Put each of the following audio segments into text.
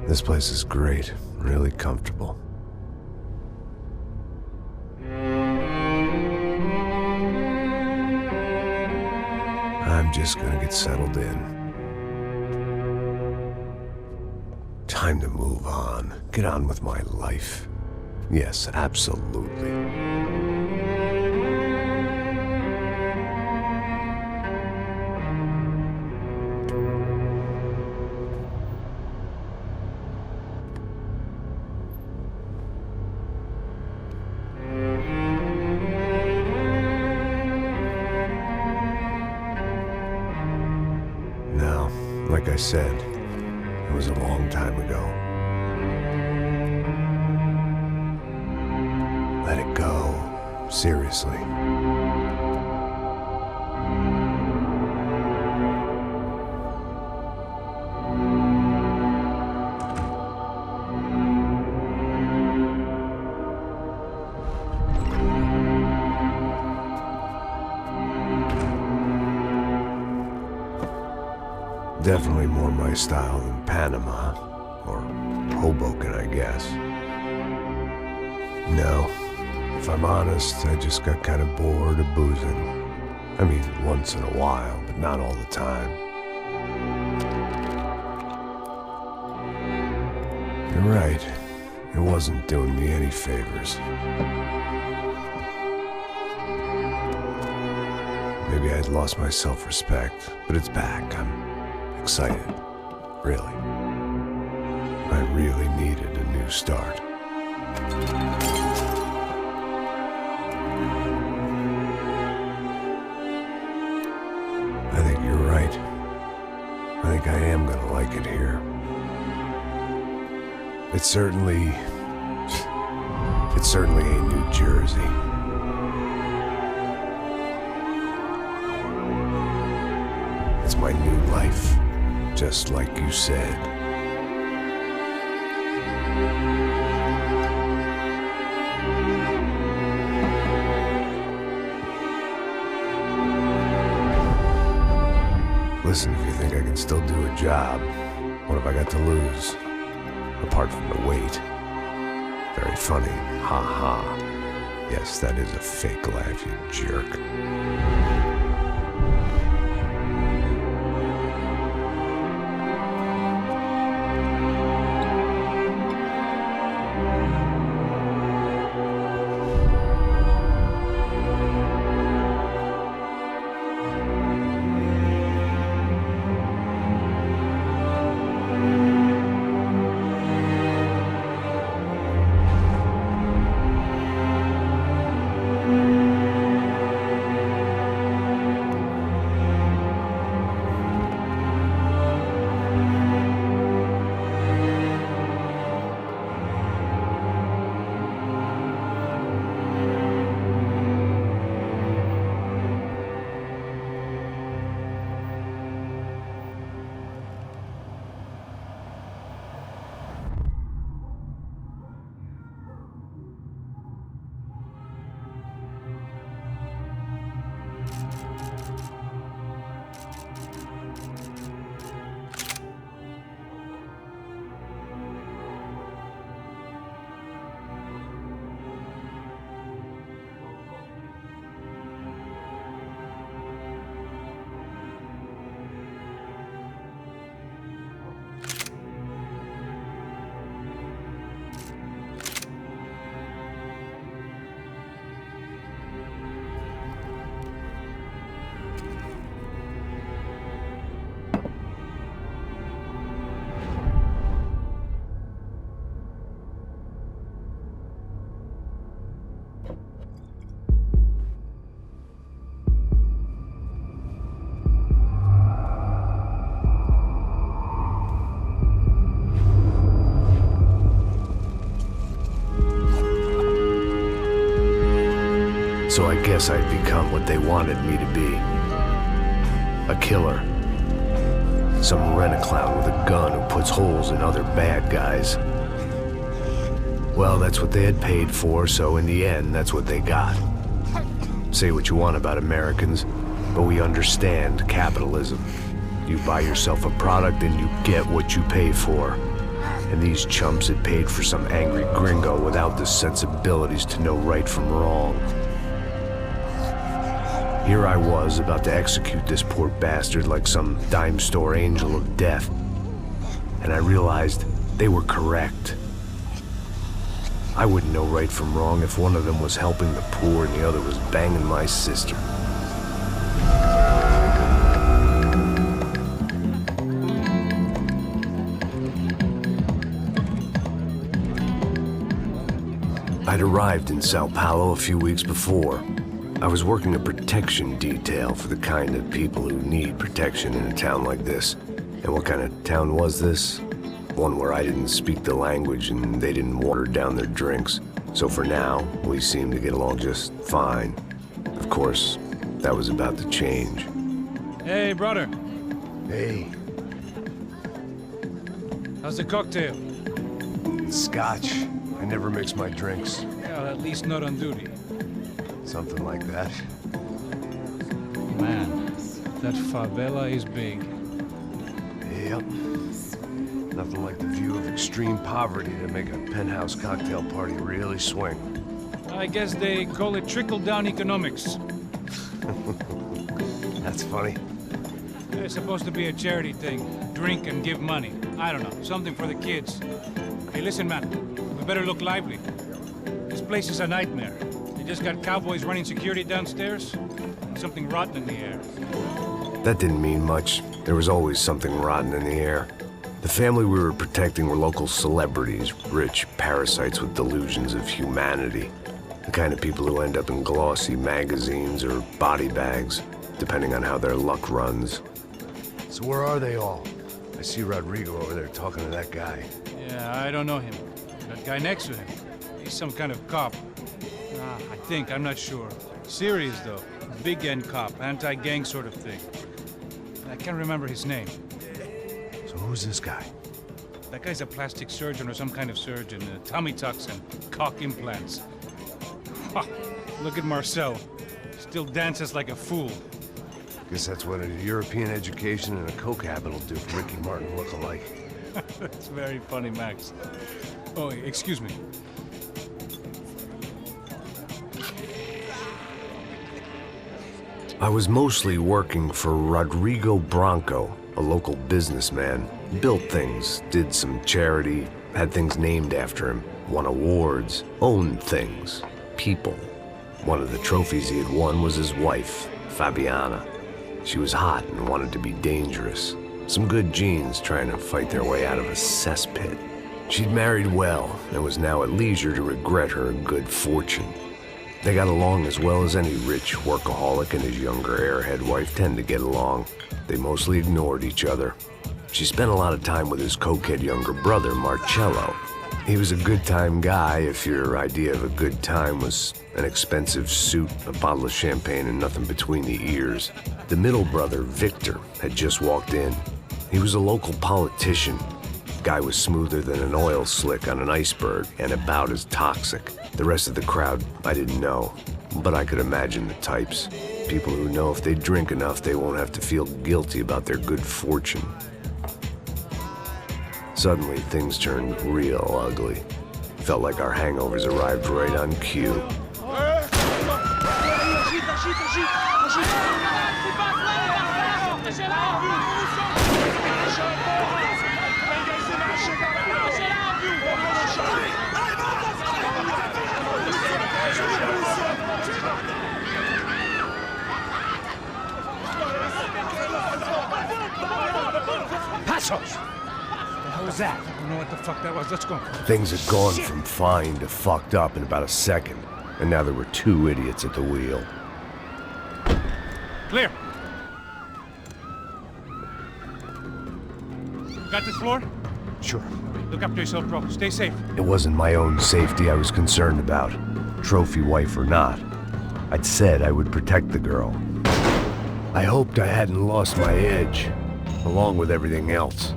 This place is great, really comfortable. I'm just gonna get settled in. Time to move on. Get on with my life. Yes, absolutely. Now, like I said, it was a long time ago. Let it go. Seriously. Definitely more my style than Panama, or Hoboken, I guess. No, if I'm honest, I just got kind of bored of boozing. I mean, once in a while, but not all the time. You're right, it wasn't doing me any favors. Maybe I'd lost my self-respect, but it's back. I'm excited, really. I really needed a new start. I think you're right. I think I am gonna like it here. It certainly ain't New Jersey. It's my new life. Just like you said. Listen, if you think I can still do a job, what have I got to lose? Apart from the weight. Very funny. Ha ha. Yes, that is a fake laugh, you jerk. So I guess I'd become what they wanted me to be. A killer. Some rent-a-clown with a gun who puts holes in other bad guys. Well, that's what they had paid for, so in the end, that's what they got. Say what you want about Americans, but we understand capitalism. You buy yourself a product and you get what you pay for. And these chumps had paid for some angry gringo without the sensibilities to know right from wrong. Here I was, about to execute this poor bastard like some dime store angel of death. And I realized they were correct. I wouldn't know right from wrong if one of them was helping the poor and the other was banging my sister. I'd arrived in Sao Paulo a few weeks before. I was working a protection detail for the kind of people who need protection in a town like this. And what kind of town was this? One where I didn't speak the language and they didn't water down their drinks. So for now, we seemed to get along just fine. Of course, that was about to change. Hey, brother. Hey. How's the cocktail? It's scotch. I never mix my drinks. Well, at least not on duty. Something like that. Man, that favela is big. Yep. Nothing like the view of extreme poverty to make a penthouse cocktail party really swing. I guess they call it trickle-down economics. That's funny. It's supposed to be a charity thing. Drink and give money. I don't know, something for the kids. Hey, listen, man. We better look lively. This place is a nightmare. They just got cowboys running security downstairs. And something rotten in the air. That didn't mean much. There was always something rotten in the air. The family we were protecting were local celebrities, rich parasites with delusions of humanity. The kind of people who end up in glossy magazines or body bags, depending on how their luck runs. So where are they all? I see Rodrigo over there talking to that guy. Yeah, I don't know him. That guy next to him. He's some kind of cop. I think, I'm not sure. Serious, though. Big end cop, anti-gang sort of thing. I can't remember his name. So who's this guy? That guy's a plastic surgeon or some kind of surgeon. Tummy tucks and cock implants. Ha! Look at Marcel. Still dances like a fool. Guess that's what a European education and a coke habit will do for Ricky Martin look alike. That's very funny, Max. Oh, excuse me. I was mostly working for Rodrigo Branco, a local businessman. Built things, did some charity, had things named after him, won awards, owned things, people. One of the trophies he had won was his wife, Fabiana. She was hot and wanted to be dangerous. Some good genes trying to fight their way out of a cesspit. She'd married well and was now at leisure to regret her good fortune. They got along as well as any rich workaholic and his younger airhead wife tend to get along. They mostly ignored each other. She spent a lot of time with his cokehead younger brother, Marcello. He was a good-time guy if your idea of a good time was an expensive suit, a bottle of champagne, and nothing between the ears. The middle brother, Victor, had just walked in. He was a local politician. Guy was smoother than an oil slick on an iceberg and about as toxic. The rest of the crowd, I didn't know, but I could imagine the types. People who know if they drink enough, they won't have to feel guilty about their good fortune. Suddenly, things turned real ugly. Felt like our hangovers arrived right on cue. Passos! What was that? I don't know what the fuck that was. Let's go. Things had gone from fine to fucked up in about a second, and now there were two idiots at the wheel. Clear. Got this floor? Sure. Look after yourself, bro. Stay safe. It wasn't my own safety I was concerned about, trophy wife or not. I'd said I would protect the girl. I hoped I hadn't lost my edge, along with everything else.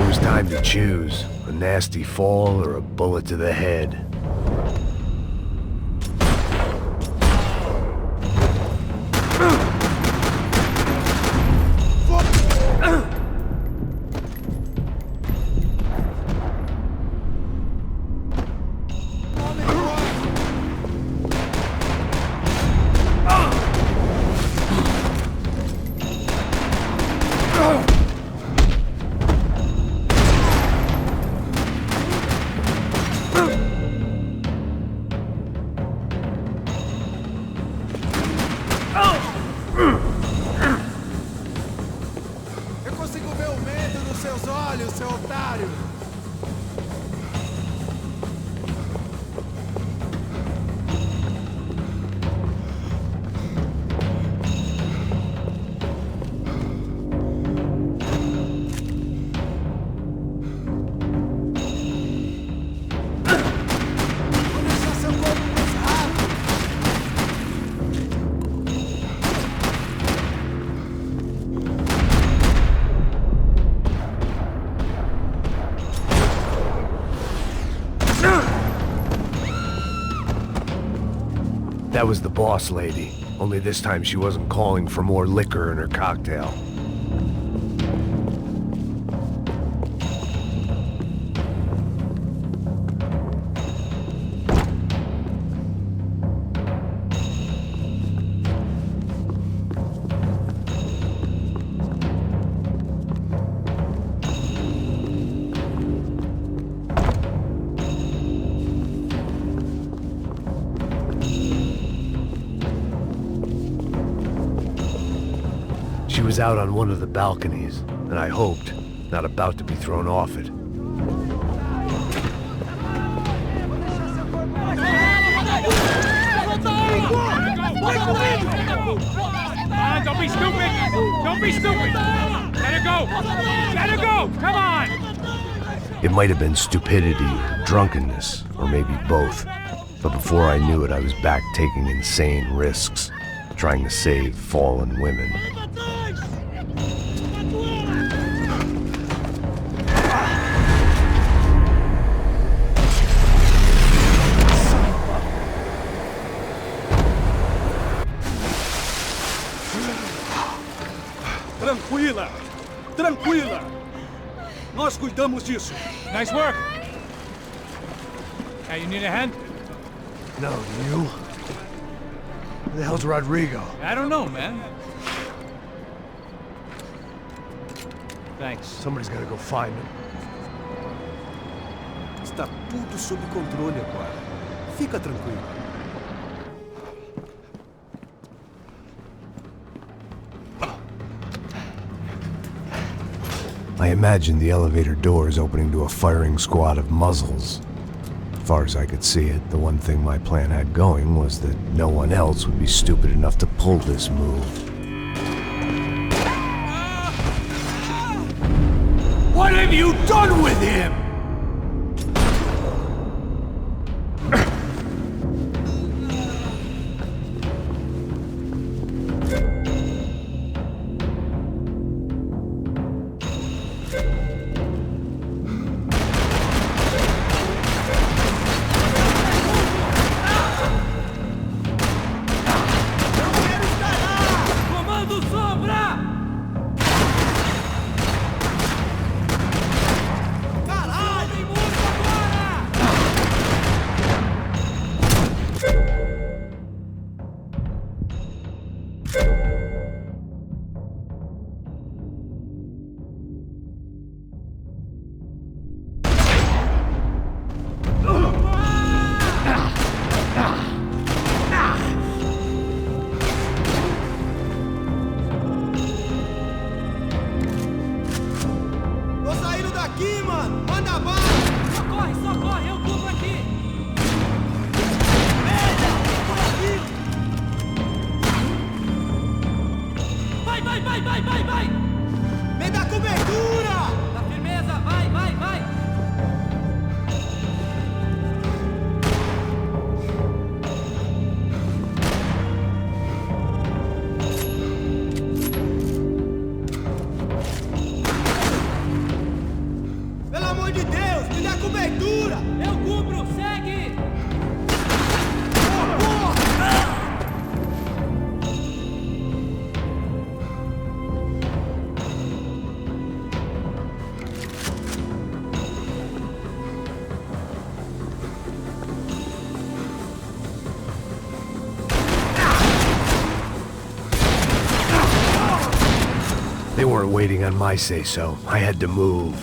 It was time to choose, a nasty fall or a bullet to the head. olhos, seu otário! That was the boss lady, only this time she wasn't calling for more liquor in her cocktail. She was out on one of the balconies, and I hoped, not about to be thrown off it. Don't be stupid! Don't be stupid! Let her go! Let her go! Come on! It might have been stupidity or drunkenness, or maybe both. But before I knew it, I was back taking insane risks, trying to save fallen women. Tranquila! Tranquila! Nós cuidamos disso. Nice work! Hey, you need a hand? No, you? Who the hell's Rodrigo? I don't know, man. Thanks. Somebody's gotta go find him. Está tudo sob controle agora. Fica tranquilo. I imagined the elevator doors opening to a firing squad of muzzles. As far as I could see it, the one thing my plan had going was that no one else would be stupid enough to pull this move. What have you done with him? They weren't waiting on my say-so. I had to move.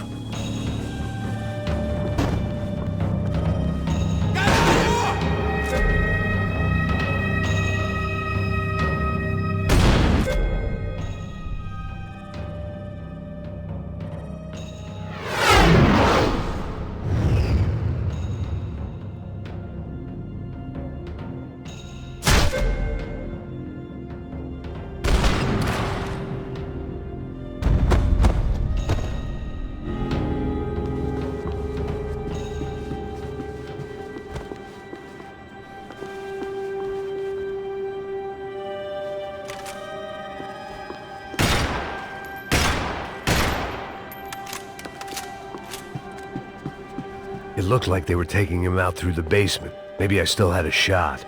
It looked like they were taking him out through the basement. Maybe I still had a shot.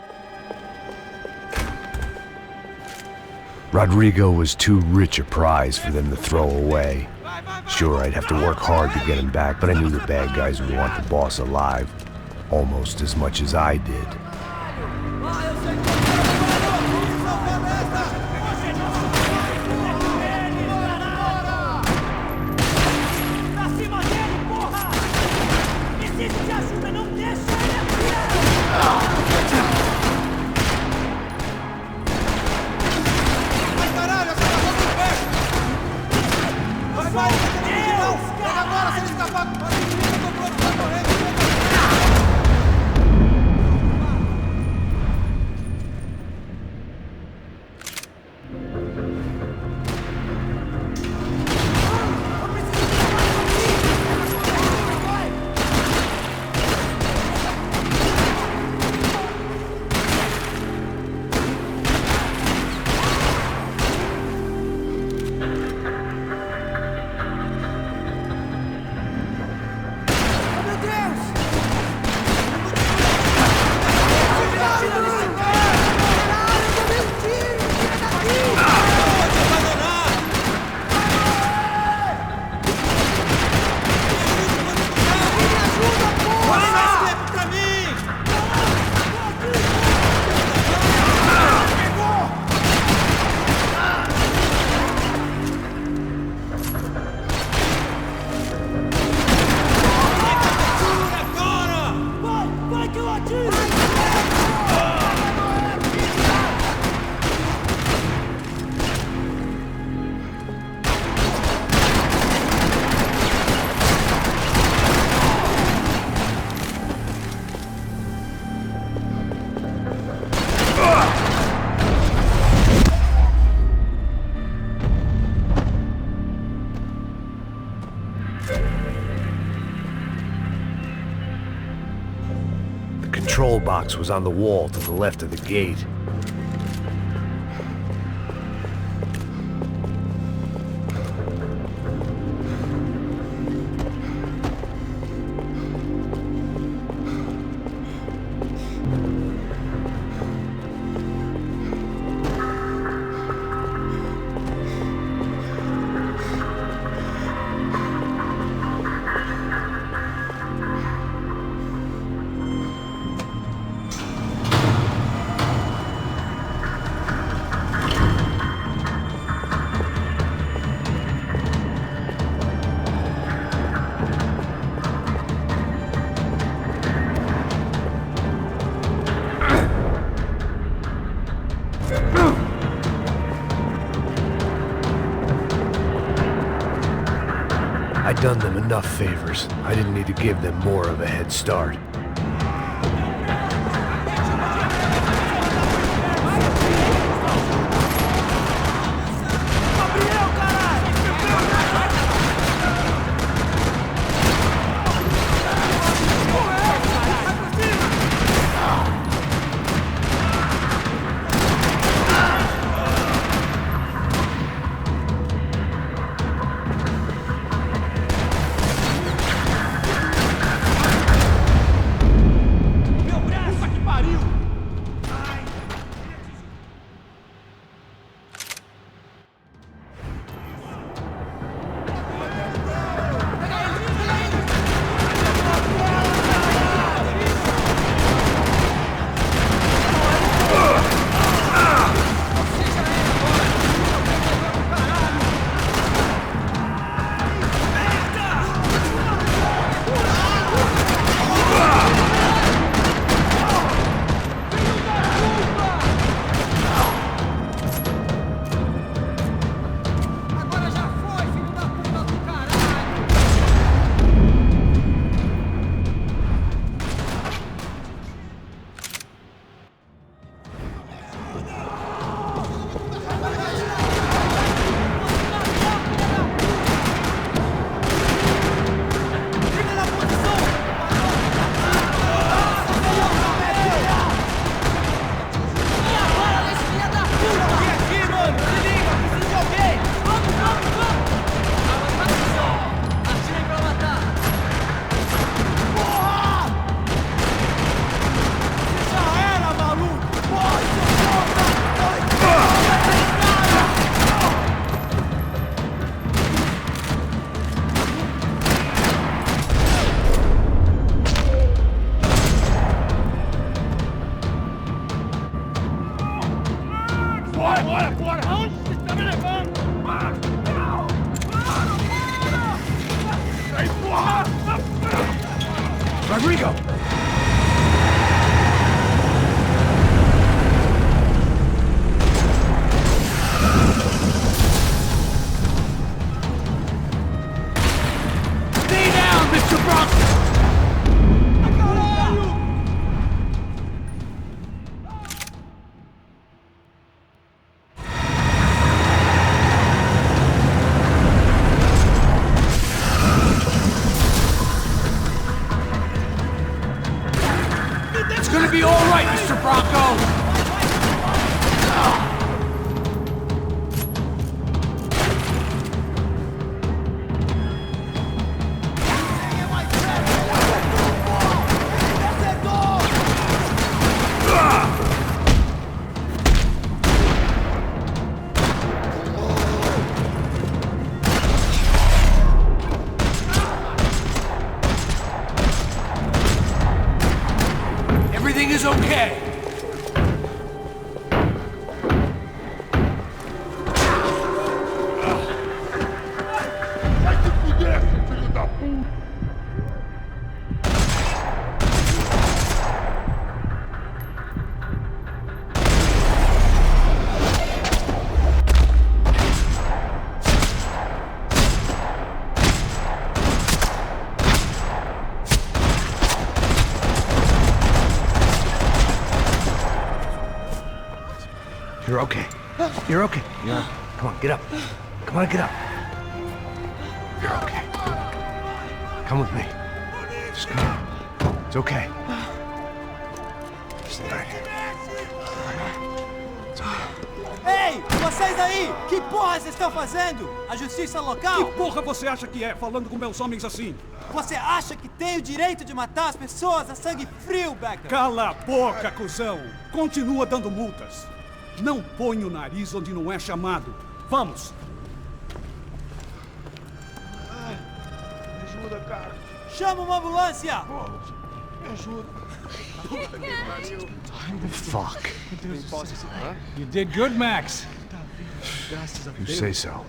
Rodrigo was too rich a prize for them to throw away. Sure, I'd have to work hard to get him back, but I knew the bad guys would want the boss alive almost as much as I did. The control box was on the wall to the left of the gate. I'd done them enough favors. I didn't need to give them more of a head start. Rodrigo! Stay down, Mr. Bronx! It's gonna be all right, Mr. Bronco! Everything is okay. You're okay. You're okay. Yeah. Come on, get up. Come on, get up. You're okay. Come with me. Just come on. It's okay. Stay right here. It's okay. Ei, vocês aí! Que porra vocês estão fazendo? A justiça local? Que porra você acha que é, falando com meus homens assim? Você acha que tem o direito de matar as pessoas a sangue frio, Becker? Cala a boca, cuzão! Continua dando multas. Não põe o nariz onde não é chamado. Vamos! Me ajuda, cara. Chama uma ambulância! Me ajuda. Fuck. You did good, Max. You say so.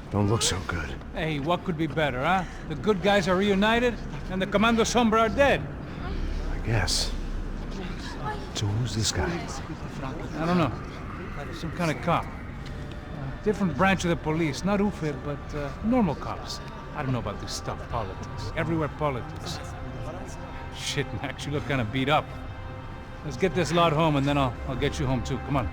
Don't look so good. Hey, what could be better, huh? The good guys are reunited, and the Commando Sombra are dead. I guess. So who's this guy? I don't know. Some kind of cop. Different branch of the police. Not UFE, but normal cops. I don't know about this stuff, politics. Everywhere politics. Shit, Max, you look kind of beat up. Let's get this lot home, and then I'll get you home too. Come on.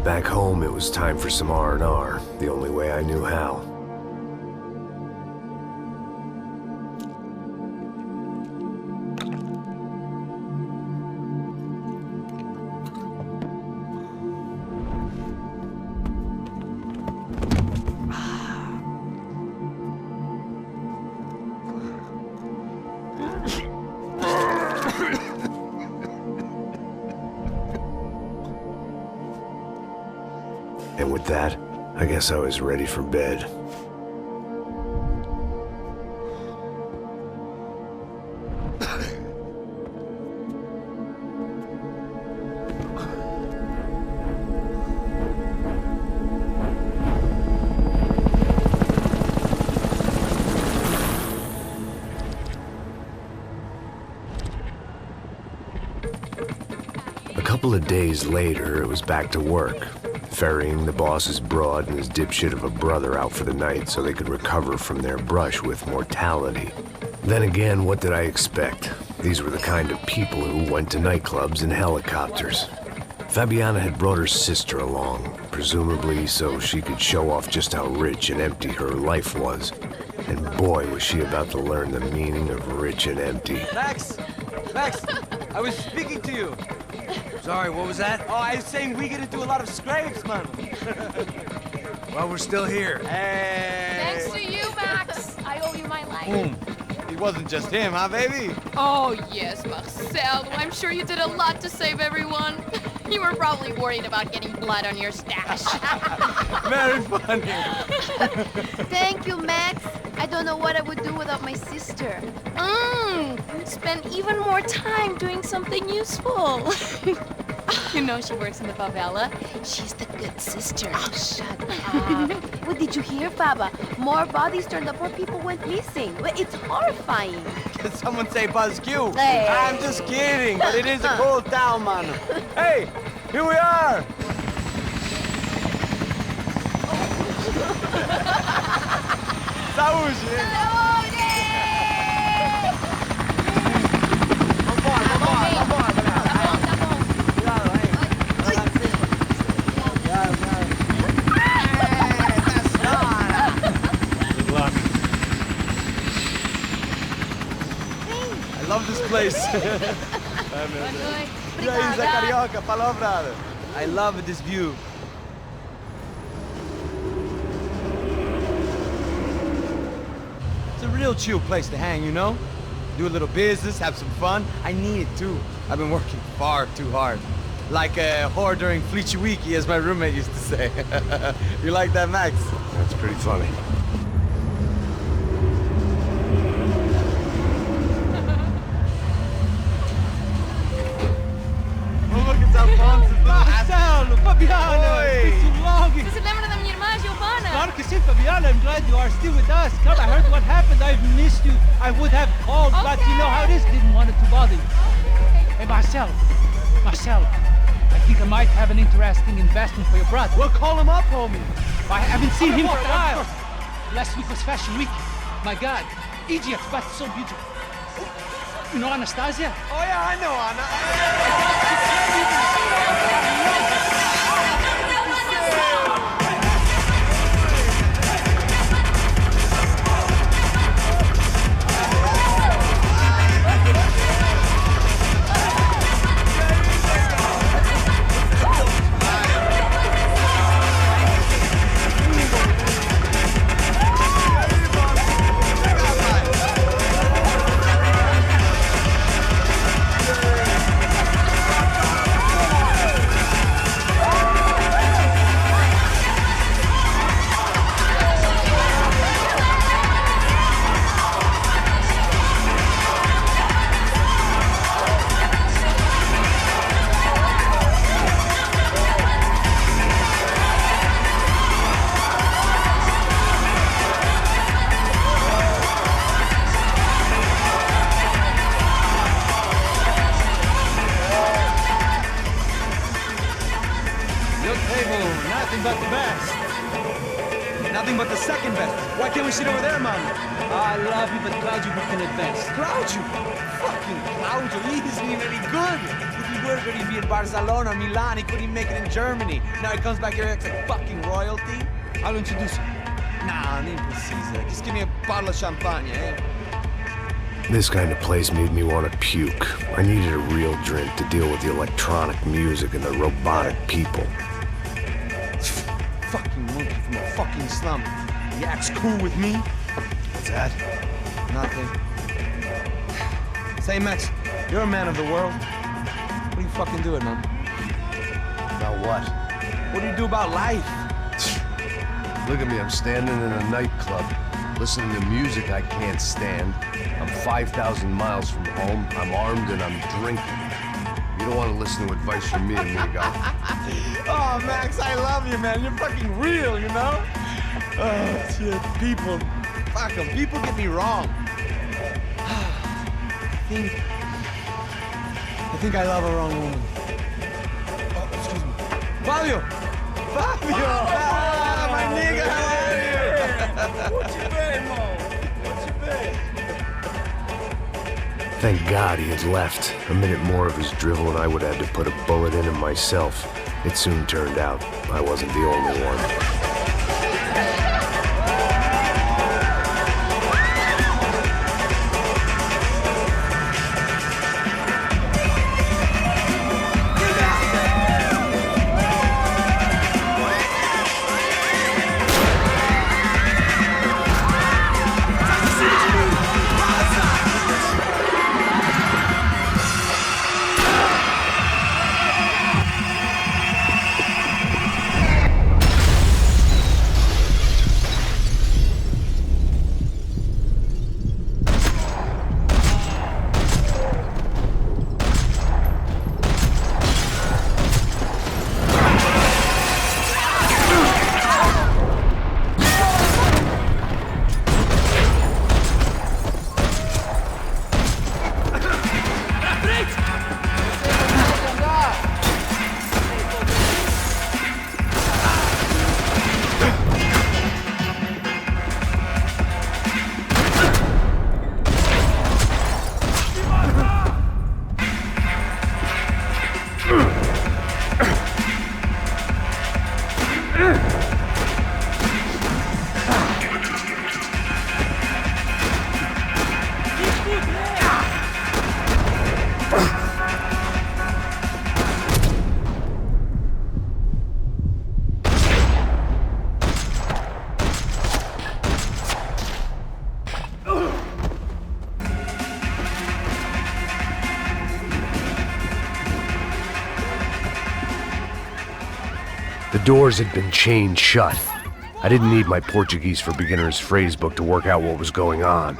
Back home, it was time for some R&R, the only way I knew how. And with that, I guess I was ready for bed. A couple of days later, it was back to work. Ferrying the boss's broad and his dipshit of a brother out for the night so they could recover from their brush with mortality. Then again, what did I expect? These were the kind of people who went to nightclubs in helicopters. Fabiana had brought her sister along, presumably so she could show off just how rich and empty her life was. And boy, was she about to learn the meaning of rich and empty. Max! Max! I was speaking to you! Sorry, what was that? Oh, I was saying we get to do a lot of scrapes, man. Well, we're still here. Hey! Thanks to you, Max. I owe you my life. It wasn't just him, huh, baby? Oh, yes, Marcel. I'm sure you did a lot to save everyone. You were probably worried about getting blood on your stash. Very funny. Thank you, Max. I don't know what I would do without my sister. Spend even more time doing something useful. You know she works in the favela. She's the good sister. Oh, shut up. What did you hear, Baba? More bodies turned up where people went missing. It's horrifying. Did someone say Buzz Q? Hey. I'm just kidding, but it is a cool town, man. Hey, here we are. Saúde! I love this place. Carioca, palavra. I love this view. It's a real chill place to hang, you know? Do a little business, have some fun. I need it too. I've been working far too hard. Like a whore during Fleechy Weeky, as my roommate used to say. You like that, Max? That's pretty funny. Marcelo, Fabiana, it's been so long. Você se lembra da minha irmã, Giovanna? Claro que sim, Fabiana. I'm glad you are still with us. Come, I heard what happened. I've missed you. I would have called, but you know how it is. Didn't want it to bother you. Hey, Marcelo, I think I might have an interesting investment for your brother. Well, call him up, homie. I haven't seen him for a while. Last week was Fashion Week. My God, Egypt, but so beautiful. You know Anastasia? Oh yeah, I know Anna. Nothing but the best. Nothing but the second best. Why can't we sit over there, man? I love you, but Claudio booked in advance. Claudio? Fucking Claudio, he isn't even any good. If he were good, he'd be in Barcelona, Milan. He couldn't even make it in Germany. Now he comes back here acts like fucking royalty. I'll introduce you. Nah, nem precisa. Just give me a bottle of champagne, eh? This kind of place made me want to puke. I needed a real drink to deal with the electronic music and the robotic people. Fucking monkey from a fucking slum. He acts cool with me. What's that? Nothing. Say, Max, you're a man of the world. What do you fucking do it, man? About what? What do you do about life? Look at me, I'm standing in a nightclub, listening to music I can't stand. I'm 5,000 miles from home, I'm armed and I'm drinking. You don't want to listen to advice from me, amigo. Oh, Max, I love you, man. You're fucking real, you know? Oh, shit. People. Fuck them. People get me wrong. I think I love a wrong woman. Oh, excuse me. Fabio! Fabio! Ah, my nigga, how are you? What you been, Mo? What you been? Thank God he had left. A minute more of his drivel and I would have had to put a bullet in him myself. It soon turned out I wasn't the only one. The doors had been chained shut. I didn't need my Portuguese for Beginners phrase book to work out what was going on.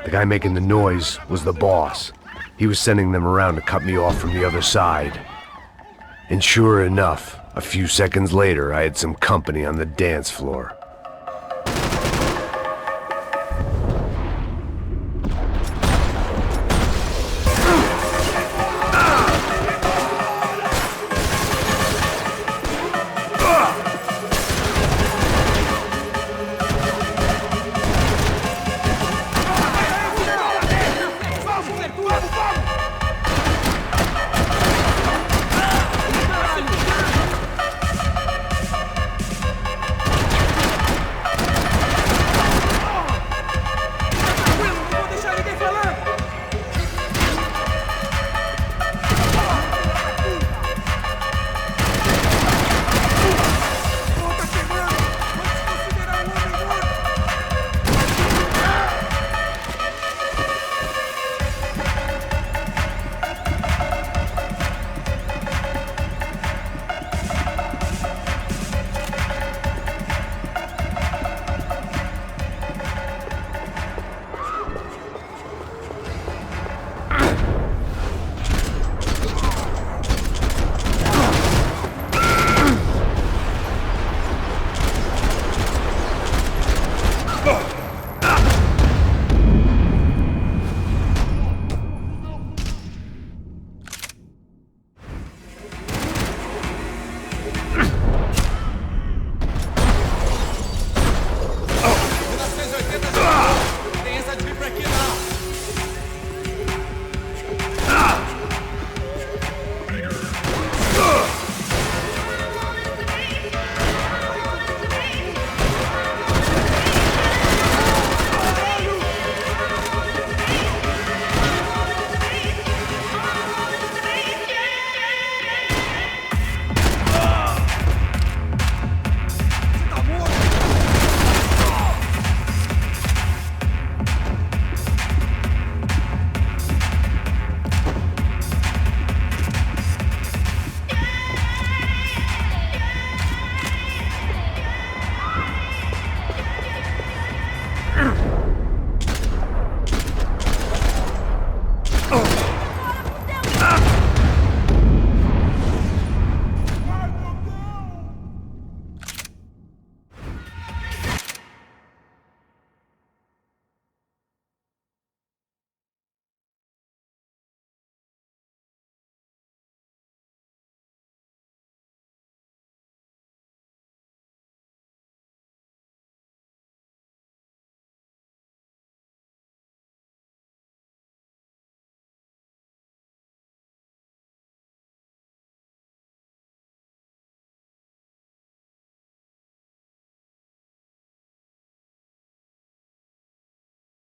The guy making the noise was the boss. He was sending them around to cut me off from the other side. And sure enough, a few seconds later, I had some company on the dance floor.